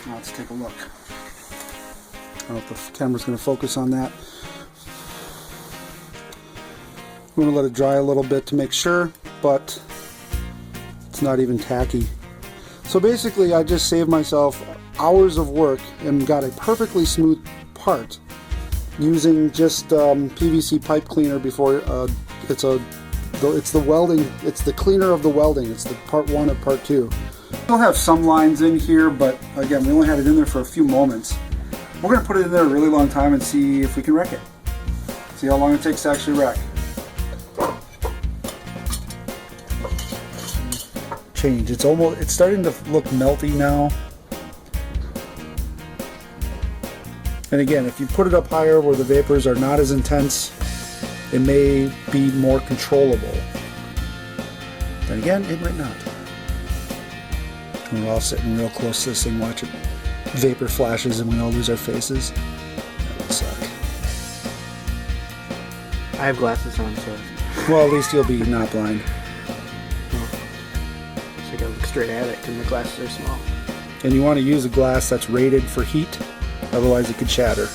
Now let's take a look. I don't know if the camera's going to focus on that. I'm going to let it dry a little bit to make sure, but it's not even tacky. So basically I just saved myself hours of work and got a perfectly smooth part using just PVC pipe cleaner before it's the welding, it's the cleaner of the welding, it's the part 1 of part 2. We'll have some lines in here, but again, we only had it in there for a few moments. We're going to put it in there a really long time and see if we can wreck it. See how long it takes to actually wreck. Change. It's starting to look melty now. And again, if you put it up higher where the vapors are not as intense, it may be more controllable. Then again, it might not. And we're all sitting real close to this thing, watching vapor flashes, and we all lose our faces. That would suck. I have glasses on, so... Well, at least you'll be not blind. So I gotta look straight at it, and the glasses are small. And you want to use a glass that's rated for heat, otherwise it could shatter.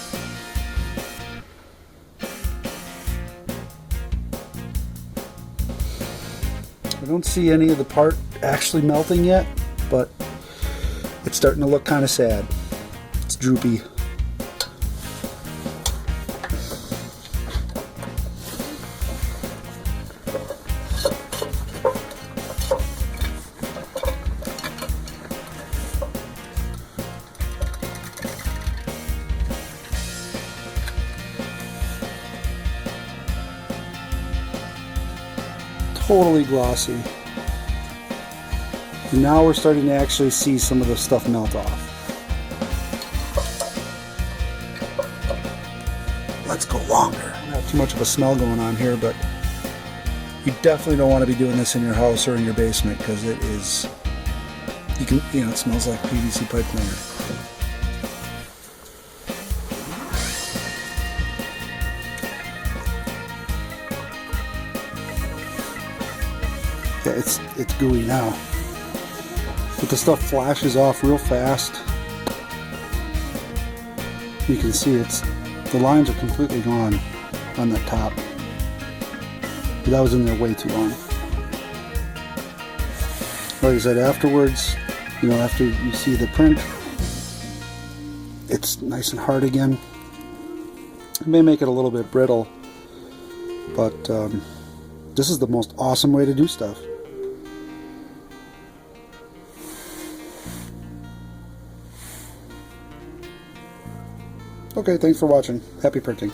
I don't see any of the part actually melting yet, but it's starting to look kind of sad. It's droopy. Totally glossy. And now we're starting to actually see some of the stuff melt off. Let's go longer. I don't have too much of a smell going on here, but you definitely don't want to be doing this in your house or in your basement, because it is, it smells like PVC pipe cleaner. Yeah, it's gooey now. But the stuff flashes off real fast. You can see the lines are completely gone on that top. But that was in there way too long. Like I said, afterwards, after you see the print, it's nice and hard again. It may make it a little bit brittle, but this is the most awesome way to do stuff. Okay, thanks for watching. Happy printing.